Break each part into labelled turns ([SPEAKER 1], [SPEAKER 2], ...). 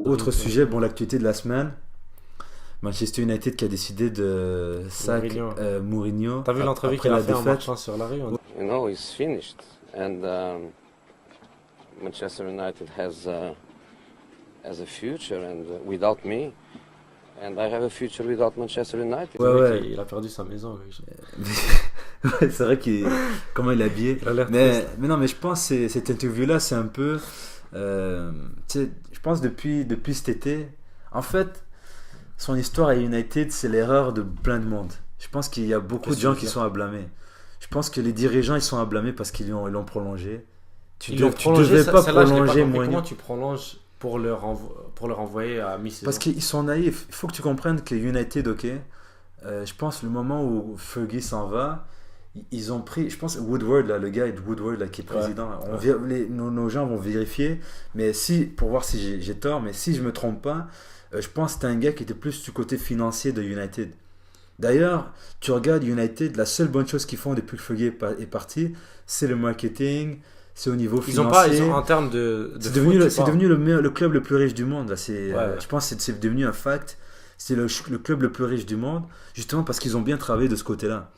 [SPEAKER 1] autre sujet, bon, l'actualité de la semaine. Manchester United qui a décidé de sac Mourinho.
[SPEAKER 2] T'as vu l'entrevue qu'il a fait en marchant sur la rue?
[SPEAKER 3] You know, he's finished. And Manchester United has a future and without me. And I have a future without Manchester United.
[SPEAKER 1] Ouais.
[SPEAKER 2] Il a perdu sa maison.
[SPEAKER 1] Ouais, c'est vrai comment il est habillé. Mais non, mais je pense que cette interview-là, c'est un peu... tu sais, je pense depuis cet été, en fait, son histoire à United, c'est l'erreur de plein de monde. Je pense qu'il y a beaucoup de gens qui sont à blâmer. Je pense que les dirigeants, ils sont à blâmer parce qu'ils l'ont prolongé. Tu devais pas prolonger Mourinho.
[SPEAKER 2] Comment tu prolonges pour leur envoyer à mi-saison?
[SPEAKER 1] Parce qu'ils sont naïfs. Il faut que tu comprennes que United, ok, je pense le moment où Fergie s'en va, ils ont pris, je pense Woodward, là, le gars de Woodward là, qui est président, nos gens vont vérifier, mais pour voir si j'ai tort, mais si je me trompe pas, je pense que c'était un gars qui était plus du côté financier de United. D'ailleurs, tu regardes United, la seule bonne chose qu'ils font depuis que Fergie est parti, c'est le marketing, c'est au niveau financier.
[SPEAKER 2] Ils ont en termes de
[SPEAKER 1] c'est devenu le club le plus riche du monde. Là. Je pense que c'est devenu un fact. C'est le club le plus riche du monde, justement parce qu'ils ont bien travaillé de ce côté-là.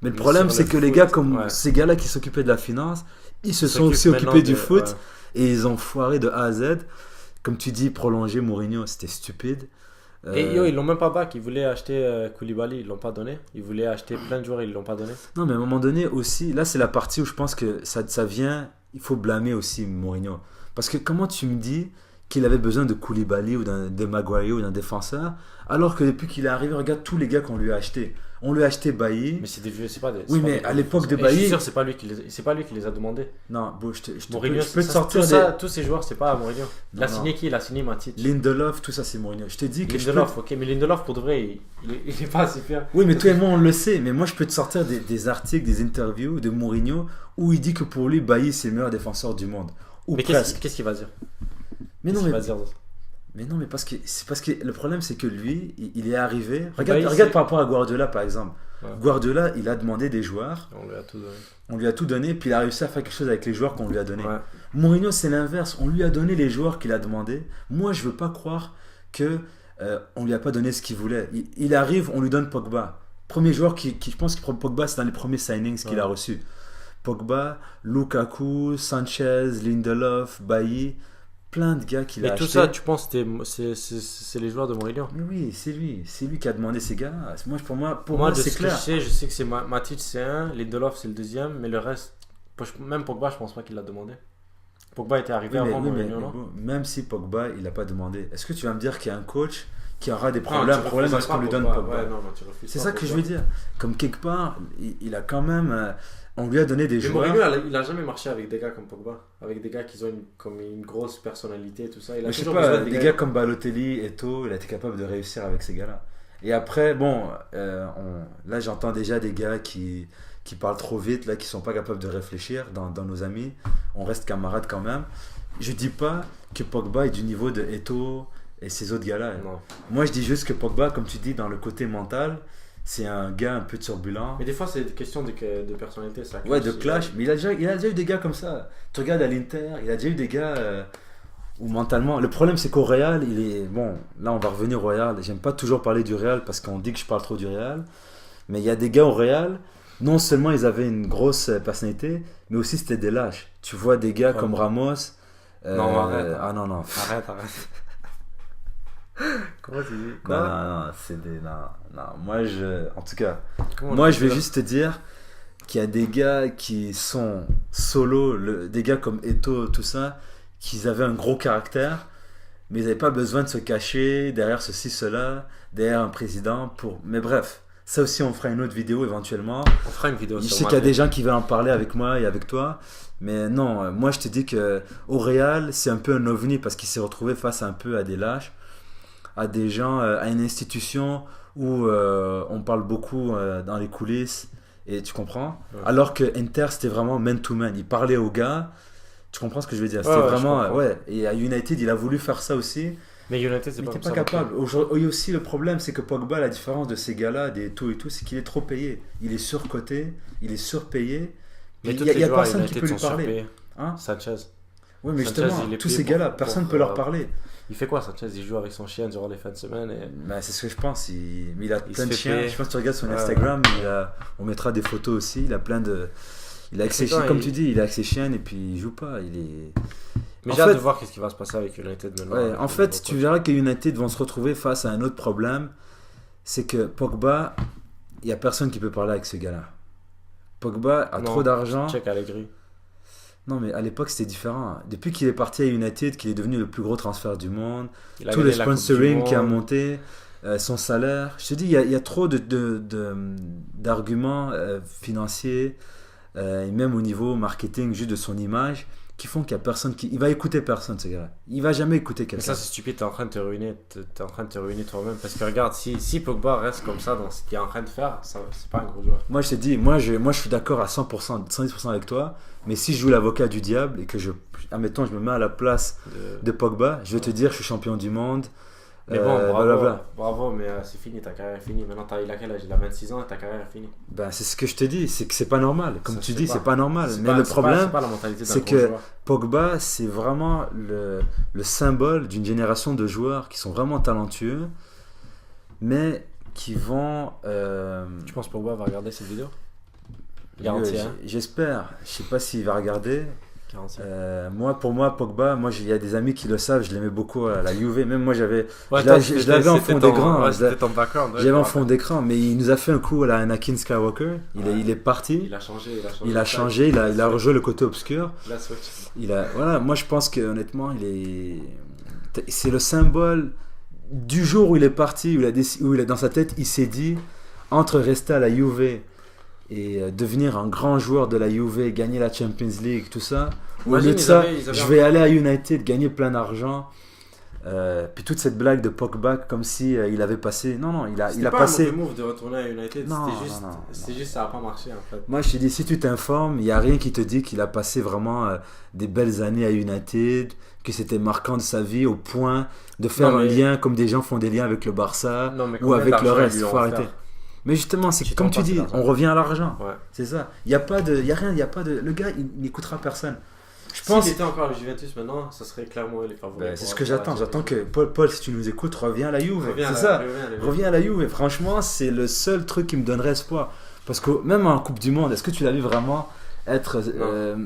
[SPEAKER 1] Mais le problème, c'est que les gars comme ces gars-là qui s'occupaient de la finance, ils se sont aussi occupés du foot et ils ont foiré de A à Z. Comme tu dis, prolonger Mourinho, c'était stupide.
[SPEAKER 2] Et ils l'ont même pas back. Ils voulaient acheter Koulibaly, ils l'ont pas donné. Ils voulaient acheter plein de joueurs, ils l'ont pas donné.
[SPEAKER 1] Non, mais à un moment donné aussi, là c'est la partie où je pense que ça vient. Il faut blâmer aussi Mourinho. Parce que comment tu me dis qu'il avait besoin de Koulibaly ou de Maguire ou d'un défenseur, alors que depuis qu'il est arrivé, regarde tous les gars qu'on lui a achetés. On lui a acheté Bailly.
[SPEAKER 2] Mais c'est des vieux, c'est pas des.
[SPEAKER 1] Oui, mais à l'époque de Bailly.
[SPEAKER 2] Je suis sûr, c'est pas lui qui les a demandés.
[SPEAKER 1] Non, bon, je
[SPEAKER 2] Mourinho,
[SPEAKER 1] peux te sortir
[SPEAKER 2] tous ces joueurs, c'est pas Mourinho. Il a signé qui? Il a signé Matic.
[SPEAKER 1] Lindelof, tout ça, c'est Mourinho. Je t'ai dit que.
[SPEAKER 2] Lindelof, ok, mais Lindelof, pour de vrai, il est pas assez fier.
[SPEAKER 1] Oui, mais tout le monde le sait. Mais moi, je peux te sortir des articles, des interviews de Mourinho où il dit que pour lui, Bailly, c'est le meilleur défenseur du monde. Ou
[SPEAKER 2] mais
[SPEAKER 1] presque.
[SPEAKER 2] Qu'est-ce qu'il va dire?
[SPEAKER 1] Mais non, mais non, mais parce que le problème, c'est que lui, il est arrivé. Regarde par rapport à Guardiola, par exemple. Ouais. Guardiola, il a demandé des joueurs. On lui a tout donné, puis il a réussi à faire quelque chose avec les joueurs qu'on lui a donnés. Ouais. Mourinho, c'est l'inverse. On lui a donné les joueurs qu'il a demandé. Moi, je veux pas croire que on lui a pas donné ce qu'il voulait. Il arrive, on lui donne Pogba. Premier joueur je pense que Pogba, c'est dans les premiers signings qu'il a reçus. Pogba, Lukaku, Sanchez, Lindelof, Bailly. Plein de gars qu'il a acheté.
[SPEAKER 2] Mais tout ça, tu penses que c'est les joueurs de Mourinho?
[SPEAKER 1] Mais oui, c'est lui qui a demandé ces gars-là. Pour moi c'est clair.
[SPEAKER 2] Je sais que c'est Matic, c'est un, Lindelof, c'est le deuxième, mais le reste, même Pogba, je pense pas qu'il l'a demandé. Pogba était arrivé avant Mourinho, non?
[SPEAKER 1] Même si Pogba, il l'a pas demandé, est-ce que tu vas me dire qu'il y a un coach qui aura des problèmes parce qu'on lui donne Pogba? C'est ça que je veux dire. Comme quelque part, il a quand même... on lui a donné des joueurs.
[SPEAKER 2] Mourinho, il a jamais marché avec des gars comme Pogba, avec des gars qui ont une grosse personnalité et tout ça. Il a toujours besoin
[SPEAKER 1] des gars comme Balotelli, Eto'o, il a été capable de réussir avec ces gars-là. Et après, bon, là j'entends déjà des gars qui parlent trop vite, là, qui sont pas capables de réfléchir dans nos amis. On reste camarades quand même. Je dis pas que Pogba est du niveau de Eto'o et ces autres gars-là.
[SPEAKER 2] Non.
[SPEAKER 1] Moi je dis juste que Pogba, comme tu dis, dans le côté mental, c'est un gars un peu turbulent.
[SPEAKER 2] Mais des fois, c'est une question de personnalité. Ça
[SPEAKER 1] ouais, de clash. Mais il a déjà eu des gars comme ça. Tu regardes à l'Inter, il a déjà eu des gars où mentalement... Le problème, c'est qu'au Real, il est... Bon, là, on va revenir au Real. J'aime pas toujours parler du Real parce qu'on dit que je parle trop du Real. Mais il y a des gars au Real, non seulement ils avaient une grosse personnalité, mais aussi c'était des lâches. Tu vois des gars comme Ramos...
[SPEAKER 2] non, arrête.
[SPEAKER 1] Ah non.
[SPEAKER 2] Arrête. Comment tu dis?
[SPEAKER 1] Non, c'est des... Non, en tout cas, je vais juste te dire qu'il y a des gars qui sont solo, des gars comme Eto'o, tout ça, qui avaient un gros caractère, mais ils n'avaient pas besoin de se cacher derrière ceci, cela, derrière un président pour... Mais bref, ça aussi, on fera une autre vidéo éventuellement.
[SPEAKER 2] On fera une vidéo
[SPEAKER 1] sur Je sais qu'il y a des gens qui veulent en parler avec moi et avec toi, mais non, moi je te dis qu'au Real, c'est un peu un ovni parce qu'il s'est retrouvé face un peu à des lâches, à des gens, à une institution où on parle beaucoup dans les coulisses, et tu comprends? Ouais. Alors que Inter, c'était vraiment man-to-man. Il parlait aux gars, tu comprends ce que je veux dire? C'était vraiment... Ouais, et à United, il a voulu faire ça aussi.
[SPEAKER 2] Mais United, c'est
[SPEAKER 1] pas capable. Aujourd'hui aussi, le problème, c'est que Pogba, la différence de ces gars-là, des tout et tout, c'est qu'il est trop payé. Il est surcoté, il est surpayé.
[SPEAKER 2] Mais
[SPEAKER 1] il n'y a personne qui peut lui parler.
[SPEAKER 2] Hein? Sanchez.
[SPEAKER 1] Oui, mais Sanchez, justement, tous ces gars-là, personne ne peut leur parler.
[SPEAKER 2] Il fait quoi, Sanchez? Il joue avec son chien durant les fins de semaine et...
[SPEAKER 1] Bah, c'est ce que je pense. Il a plein de chiens. Je pense que tu regardes son Instagram, on mettra des photos aussi. Il a plein de... Il a avec ses chiens, comme tu dis, il a avec ses chiennes et puis il joue pas.
[SPEAKER 2] Mais j'ai hâte de voir ce qui va se passer avec United maintenant.
[SPEAKER 1] Ouais, en fait, tu verras que United vont se retrouver face à un autre problème. C'est que Pogba, il n'y a personne qui peut parler avec ce gars-là. Pogba a trop d'argent.
[SPEAKER 2] Check Allegri.
[SPEAKER 1] Non, mais à l'époque, c'était différent. Depuis qu'il est parti à United, qu'il est devenu le plus gros transfert du monde, tout le sponsoring qui a monté, son salaire. Je te dis, il y a trop d'arguments financiers, et même au niveau marketing, juste de son image, qui font qu'il y a personne qui... Il va écouter personne, ce gars-là. Il va jamais écouter quelqu'un.
[SPEAKER 2] Mais ça, c'est stupide. T'es en train de te ruiner. T'es en train de te ruiner toi-même. Parce que regarde, si Pogba reste comme ça dans ce qu'il est en train de faire, c'est pas un gros joueur.
[SPEAKER 1] Moi, je t'ai dit, moi, je suis d'accord à 100%, 110% avec toi. Mais si je joue l'avocat du diable et que admettons, je me mets à la place de Pogba, je vais te dire, je suis champion du monde.
[SPEAKER 2] Mais bon, bravo, mais c'est fini, ta carrière est finie. Maintenant, il a quel âge? Il a 26 ans et ta carrière est finie.
[SPEAKER 1] Ben, c'est ce que je te dis, c'est que c'est pas normal. Comme ça, tu dis, c'est pas normal. Mais le problème, c'est que Pogba, c'est vraiment le symbole d'une génération de joueurs qui sont vraiment talentueux, mais qui vont...
[SPEAKER 2] Tu penses Pogba va regarder cette vidéo?
[SPEAKER 1] J'espère. Je sais pas s'il va regarder. Pour moi, Pogba, il y a des amis qui le savent, je l'aimais beaucoup à la Juve. Même moi, je l'avais en fond d'écran. J'avais en fond d'écran, mais il nous a fait un coup à la Anakin Skywalker. Il est parti. Il a changé. Il a rejoué le côté obscur. Voilà, moi, je pense que honnêtement, c'est le symbole du jour où il est parti, où il est dans sa tête, il s'est dit entre rester à la Juve et devenir un grand joueur de la Juve, gagner la Champions League, tout ça. Au lieu de ça, je vais aller à United, gagner plein d'argent. Puis toute cette blague de Pogba, comme si il avait passé. Non, il a passé.
[SPEAKER 2] C'était pas un mauvais move de retourner à United. C'était juste ça n'a pas marché en fait.
[SPEAKER 1] Moi, je te dis, si tu t'informes, il n'y a rien qui te dit qu'il a passé vraiment des belles années à United, que c'était marquant de sa vie au point de faire un lien comme des gens font des liens avec le Barça ou avec le reste. Il faut arrêter. Mais justement, c'est comme tu dis, on revient à l'argent. Ouais. C'est ça. Il y a rien, le gars, il n'écoutera personne.
[SPEAKER 2] Je pense s'il était encore à Juventus maintenant, ça serait clairement les favoris.
[SPEAKER 1] C'est ce que j'attends. J'attends que Paul, si tu nous écoutes, reviens à la Juve. Reviens à la Juve. Franchement, c'est le seul truc qui me donnerait espoir. Parce que même en Coupe du Monde, est-ce que tu l'as vu vraiment être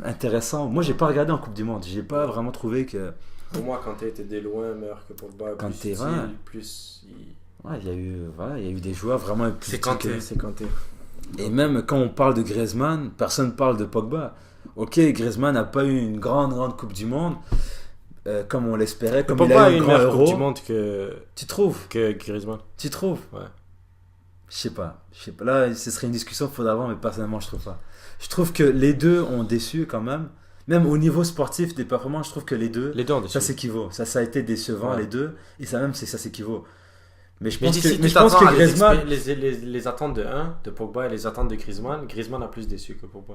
[SPEAKER 1] intéressant? Moi, j'ai pas regardé en Coupe du Monde. J'ai pas vraiment trouvé que.
[SPEAKER 2] Pour moi, Kanté était de loin meilleur que Pogba.
[SPEAKER 1] Kanté,
[SPEAKER 2] plus.
[SPEAKER 1] Ouais, il y a eu des joueurs vraiment plus.
[SPEAKER 2] C'est Kanté.
[SPEAKER 1] Et même quand on parle de Griezmann, personne parle de Pogba. Ok, Griezmann n'a pas eu une grande Coupe du Monde comme on l'espérait, comme
[SPEAKER 2] Pogba il a eu une meilleure Coupe du Monde que.
[SPEAKER 1] Tu trouves?
[SPEAKER 2] Que Griezmann.
[SPEAKER 1] Tu trouves?
[SPEAKER 2] Ouais.
[SPEAKER 1] Je sais pas. Là, ce serait une discussion qu'il faudrait avoir, mais personnellement, je trouve pas. Je trouve que les deux ont déçu quand même. Même au niveau sportif des performances, je trouve que les deux
[SPEAKER 2] ont déçu.
[SPEAKER 1] Ça s'équivaut. Ça a été décevant, les deux. Et ça s'équivaut. Mais je pense
[SPEAKER 2] que Griezmann... Les attentes de Pogba et les attentes de Griezmann a plus déçu que Pogba.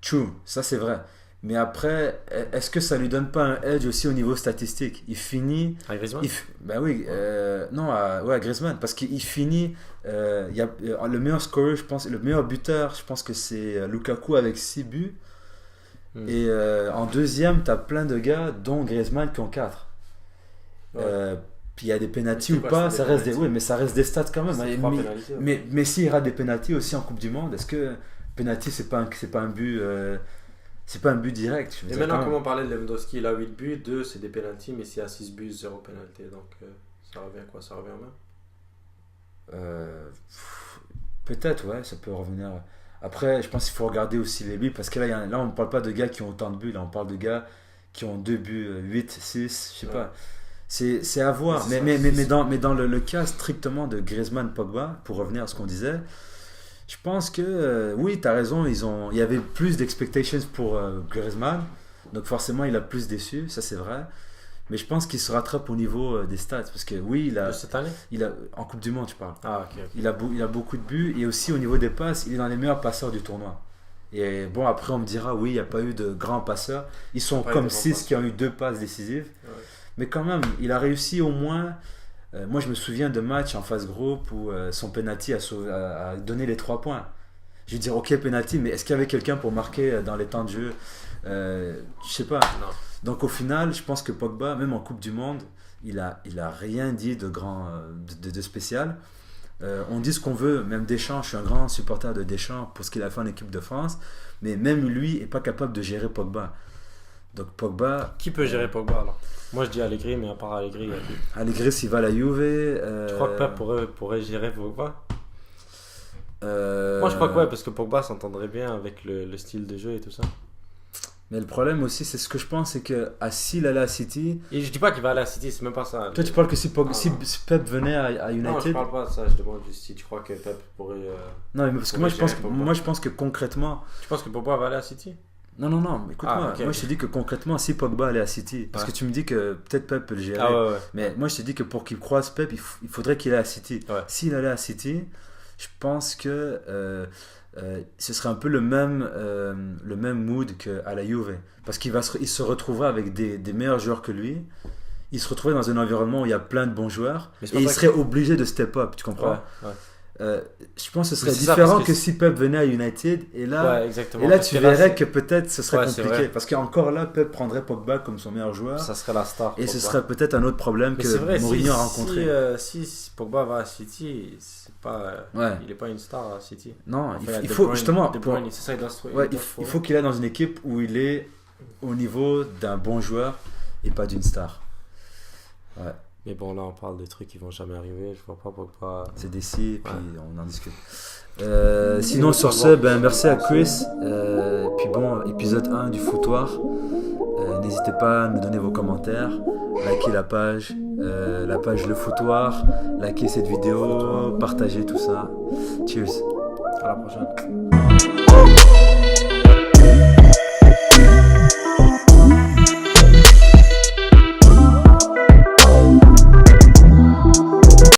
[SPEAKER 1] True, ça c'est vrai. Mais après, est-ce que ça lui donne pas un edge aussi au niveau statistique? Il finit...
[SPEAKER 2] À Griezmann?
[SPEAKER 1] Ben oui, à Griezmann. Parce qu'il finit... y a, le meilleur scorer, je pense, le meilleur buteur, je pense que c'est Lukaku avec 6 buts. Et en deuxième, tu as plein de gars, dont Griezmann, qui ont 4. Ouais. Puis il y a des pénaltys ou pas, ça reste mais ça reste des stats quand même. Mais s'il y aura des pénaltys aussi en Coupe du Monde, est-ce que pénalty c'est pas un but c'est pas un but direct?
[SPEAKER 2] Et maintenant, comme on parlait de Lewandowski, il a 8 buts, 2 c'est des pénaltys, mais s'il y a 6 buts, 0 pénalty, donc ça revient quoi? Ça revient au même?
[SPEAKER 1] Peut-être, ouais, ça peut revenir. Après, je pense qu'il faut regarder aussi les buts, parce que là on ne parle pas de gars qui ont autant de buts, là on parle de gars qui ont 2 buts, 8, 6, je sais pas. C'est à voir, mais dans le cas strictement de Griezmann-Pogba, pour revenir à ce qu'on disait, je pense que oui, tu as raison, il y avait plus d'expectations pour Griezmann, donc forcément il a plus déçu, ça c'est vrai, mais je pense qu'il se rattrape au niveau des stats, parce que oui,
[SPEAKER 2] de cette année,
[SPEAKER 1] en Coupe du Monde je parle,
[SPEAKER 2] okay.
[SPEAKER 1] Il a beaucoup de buts, et aussi au niveau des passes, il est dans les meilleurs passeurs du tournoi. Et bon, après on me dira, oui, il n'y a pas eu de grands passeurs, ils sont comme 6 qui ont eu 2 passes décisives. Ouais. Mais quand même, il a réussi au moins. Moi, je me souviens de matchs en phase groupe où son penalty a donné les 3 points. Je vais dire, ok, penalty, mais est-ce qu'il y avait quelqu'un pour marquer dans les temps de jeu Je sais pas.
[SPEAKER 2] Non.
[SPEAKER 1] Donc au final, je pense que Pogba, même en Coupe du Monde, il a rien dit de grand, de spécial. On dit ce qu'on veut, même Deschamps, je suis un grand supporter de Deschamps pour ce qu'il a fait en équipe de France, mais même lui est pas capable de gérer Pogba. Donc Pogba...
[SPEAKER 2] Qui peut gérer Pogba alors? Moi je dis Allegri, mais à part Allegri, il y a qui?
[SPEAKER 1] Allegri s'il va à la Juve...
[SPEAKER 2] Tu crois que Pep pourrait gérer Pogba? Moi je crois que ouais, parce que Pogba s'entendrait bien avec le style de jeu et tout ça.
[SPEAKER 1] Mais le problème aussi, c'est ce que je pense, c'est que s'il allait à City...
[SPEAKER 2] Et je dis pas qu'il va aller à City, c'est même pas ça.
[SPEAKER 1] Toi tu parles que si Pep venait à United...
[SPEAKER 2] Non, je parle pas de ça, je demande juste si tu crois que Pep pourrait...
[SPEAKER 1] Non, mais parce que moi je pense que concrètement...
[SPEAKER 2] Tu penses que Pogba va aller à City?
[SPEAKER 1] Non, écoute-moi,
[SPEAKER 2] okay,
[SPEAKER 1] moi je te dis que concrètement, si Pogba allait à City, parce que tu me dis que peut-être Pep peut le gérer,
[SPEAKER 2] ouais.
[SPEAKER 1] Mais moi je te dis que pour qu'il croise Pep, il faudrait qu'il aille à City.
[SPEAKER 2] Ouais.
[SPEAKER 1] S'il allait à City, je pense que ce serait un peu le même mood qu'à la Juve, parce qu'il se retrouverait avec des meilleurs joueurs que lui, il se retrouverait dans un environnement où il y a plein de bons joueurs, et il serait obligé de step up, tu comprends?
[SPEAKER 2] Ouais.
[SPEAKER 1] Je pense que ce serait différent que si Pep venait à United et là tu verrais que peut-être ce serait compliqué parce qu'encore là Pep prendrait Pogba comme son meilleur joueur,
[SPEAKER 2] ça serait la star
[SPEAKER 1] et Pogba. Ce serait peut-être un autre problème que Mourinho a rencontré.
[SPEAKER 2] Si Pogba va à City, c'est pas, il n'est pas une star à City.
[SPEAKER 1] Non, il faut justement
[SPEAKER 2] il
[SPEAKER 1] faut qu'il aille dans une équipe où il est au niveau d'un bon joueur et pas d'une star. Ouais.
[SPEAKER 2] Mais bon, là, on parle de trucs qui vont jamais arriver. Je vois pas pourquoi.
[SPEAKER 1] C'est des si, puis on en discute. Sinon, sur ce, merci à Chris. Puis bon, épisode 1 du Foutoir. N'hésitez pas à nous donner vos commentaires. Likez la page Le Foutoir. Likez cette vidéo. Partagez tout ça. Cheers.
[SPEAKER 2] À la prochaine.